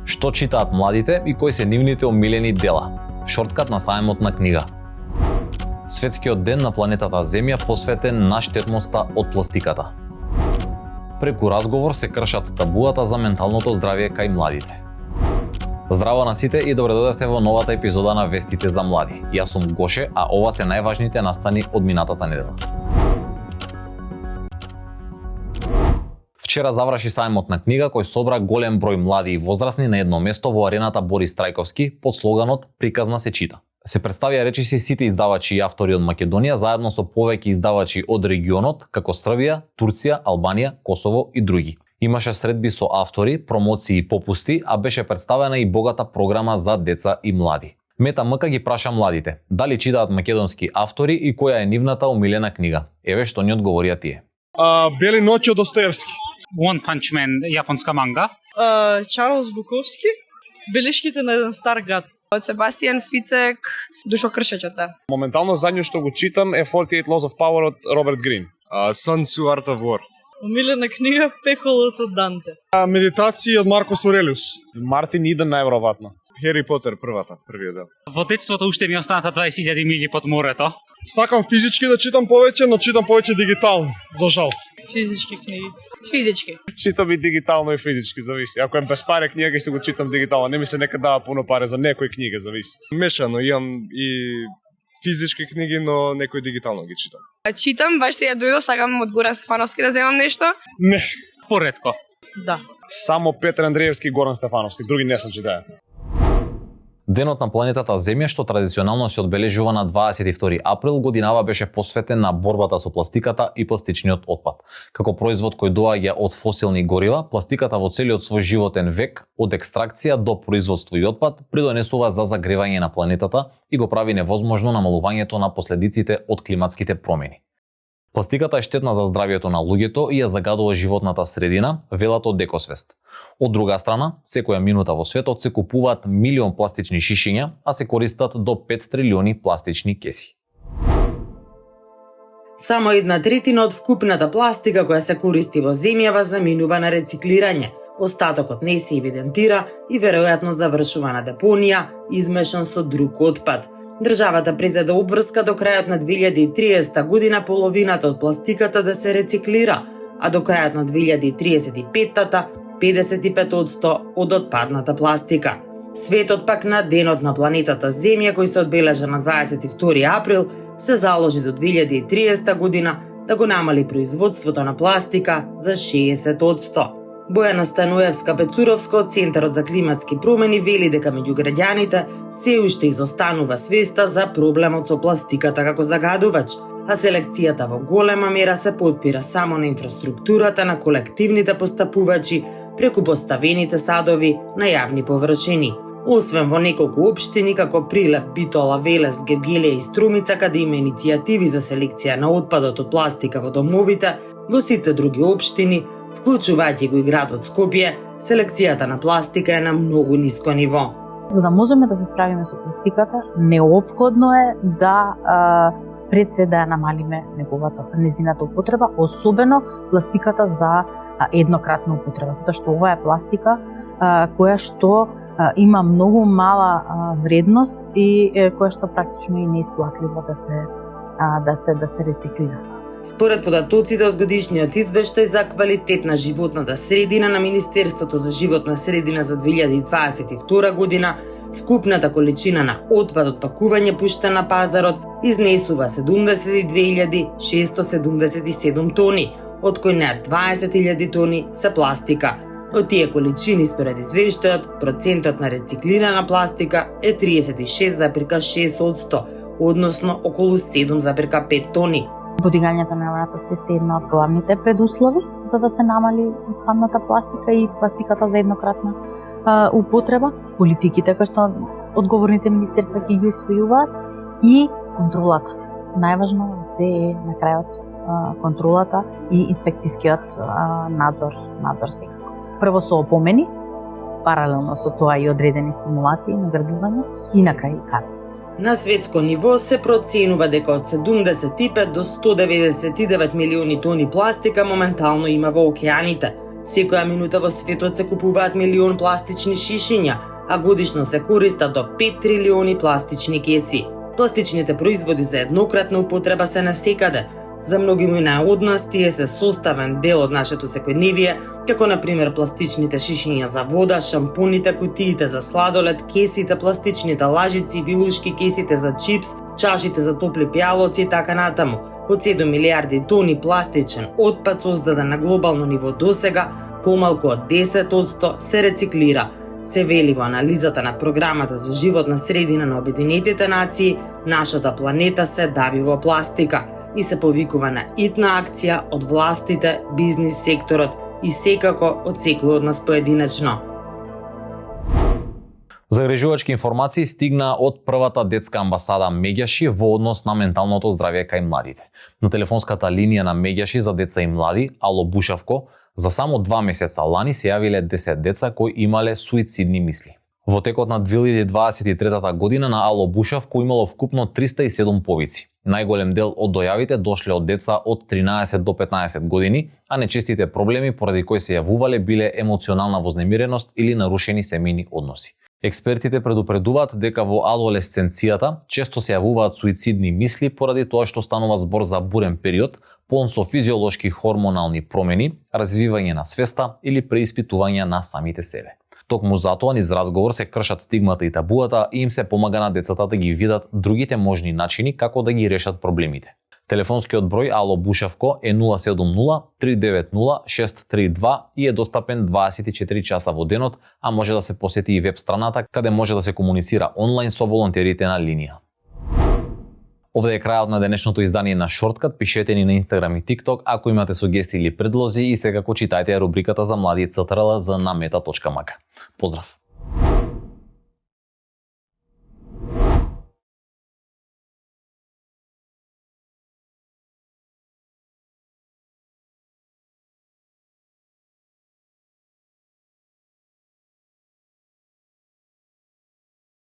Што читаат младите и кои се нивните омилени дела? Шорткат на сајмот на книга. Светскиот ден на планетата Земја посветен на штетноста од пластиката. Преку разговор се кршат табуата за менталното здравје кај младите. Здраво на сите и добре дојдовте во новата епизода на Вестите за млади. Јас сум Гоше, а ова се најважните настани од минатата недела. Вчера заврши сајмот на книга кој собра голем број млади и возрастни на едно место во арената Борис Трајковски под слоганот "Приказна се чита". Се представија речиси сите издавачи и автори од Македонија заедно со повеќе издавачи од регионот како Србија, Турција, Албанија, Косово и други. Имаше средби со автори, промоции и попусти, а беше представена и богата програма за деца и млади. Мета МК ги праша младите дали читаат македонски автори и која е нивната омилена книга. Еве што ни одговорија тие. Бели ноќи од Достоевски. One Punch Man, јапонска манга. Чарлз Буковски, Белешките на еден стар гад. Од Себастијан Фицек, Душокршачата. Моментално задњу што го читам е 48 Laws of Power од Роберт Грин. Sun Tzu Art of War. Омилена книга Пеколот од Данте. Медитации од Маркос Орелиус. Мартин Иден најверојатно. Хери Потер првиот дел. Во детството уште ми останата 20.000 милји под морето. Сакам физички да читам повеќе, но читам повеќе дигитално, за жал. Физички книги. Физички. Читам и дигитално и физички, зависи. Ако е без пари книга, ќе се го читам дигитално. Не ми се нека дава пуно пари за некои книги, зависи. Мешано, имам и физички книги, но некои дигитално ги читам. Читам, баш сега дојдов, сакам од Горан Стефановски да земам нешто. Не. Поредко. Да. Само Петар Андреевски и Горан Стефановски, други не сум читаја. Денот на планетата Земја, што традиционално се одбележува на 22 април, годинава беше посветен на борбата со пластиката и пластичниот отпад. Како производ кој доаѓа од фосилни горива, пластиката во целиот свој животен век, од екстракција до производство и отпад, придонесува за загревање на планетата и го прави невозможно намалувањето на последиците од климатските промени. Пластиката е штетна за здравјето на луѓето и ја загадува животната средина, велат од Екосвест. Од друга страна, секоја минута во светот се купуваат милион пластични шишиња, а се користат до 5 трилиони пластични кеси. Само 1/3 од вкупната пластика која се користи во земјава заминува на рециклирање. Остатокот не се евидентира и веројатно завршува на депонија, измешан со друг отпад. Државата презеде обврска до крајот на 2030 година половината од пластиката да се рециклира, а до крајот на 2035 55% од отпадната пластика. Светот пак на денот на планетата Земја, кој се одбележа на 22 април, се заложи до 2030 година да го намали производството на пластика за 60%. Бојана Станоевска-Пецуровска од Центарот за климатски промени вели дека меѓу граѓаните се уште изостанува свеста за проблемот со пластиката како загадувач, а селекцијата во голема мера се потпира само на инфраструктурата на колективните постапувачи преку поставените садови на јавни површини. Освен во неколку општини како Прилеп, Битола, Велес, Гевгелија и Струмица, каде има иницијативи за селекција на отпадот од пластика во домовите, во сите други општини, вклучувајќи го и градот Скопје, селекцијата на пластика е на многу ниско ниво. За да можеме да се справиме со пластиката, неопходно е да пред се да ја намалиме незината употреба, особено пластиката за еднократна употреба, затоа што ова е пластика која што има многу мала вредност и која што практично и неисплатливо да се рециклира. Според податоците од годишниот извештај за квалитет на животната средина на Министерството за животна средина за 2022 година, вкупната количина на отпад од пакување пуштен на пазарот изнесува 72.677 тони, од кои не 20.000 тони се пластика. Од тие количини според извештајот, процентот на рециклирана пластика е 36,6%, односно околу 7,5 тони. Подигањето на јавната свест е една од главните предуслови за да се намали отпадната пластика и пластиката за еднократна употреба. Политиките кои што одговорните министерства ќе ги усвојуваат и контролата. Најважно се е на крајот контролата и инспекцијскиот надзор секако. Прво со опомени, паралелно со тоа и одредени стимулации, наградување и на крај казни. На светско ниво се проценува дека од 75 до 199 милиони тони пластика моментално има во океаните. Секоја минута во светот се купуваат милион пластични шишиња, а годишно се користат до 5 трилиони пластични кеси. Пластичните производи за еднократна употреба се насекаде. За многумина од нас тие се составен дел од нашето секојдневие, како на пример пластичните шишиња за вода, шампуните, кутиите за сладолед, кесите, пластичните лажици, вилушки, кесите за чипс, чашите за топли пијалоци и така натаму. Од 7 милиарди тони пластичен отпад создаден на глобално ниво досега, помалку од 10% се рециклира. Се вели во анализата на програмата за животна средина на Обединетите нации, нашата планета се дави во пластика и се повикува на итна акција од властите, бизнис секторот и секако од секој од нас поединечно. Загрижувачки информации стигна од првата детска амбасада Меѓаши во однос на менталното здравје кај младите. На телефонската линија на Меѓаши за деца и млади, Ало Бушавко, за само 2 месеца лани се јавиле 10 деца кои имале суицидни мисли. Во текот на 2023 година на Ало Бушавко имало вкупно 307 повици. Најголем дел од дојавите дошле од деца од 13 до 15 години, а нечестите проблеми поради кои се јавувале биле емоционална вознемиреност или нарушени семејни односи. Експертите предупредуваат дека во адолесценцијата често се јавуваат суицидни мисли поради тоа што станува збор за бурен период, полн со физиолошки хормонални промени, развивање на свеста или преиспитување на самите себе. Токму затоа низ разговор се кршат стигмата и табуата и им се помага на децата да ги видат другите можни начини како да ги решат проблемите. Телефонскиот број Ало Бушавко е 070 390 632 и е достапен 24 часа во денот, а може да се посети и веб страната каде може да се комуницира онлайн со волонтерите на линија. Овде е крајот на денешното издание на Шорткат. Пишете ни на Инстаграм и ТикТок ако имате сугестии или предлози и секако читајте рубриката за млади ЦТРЛ за намета.мк. Поздрав!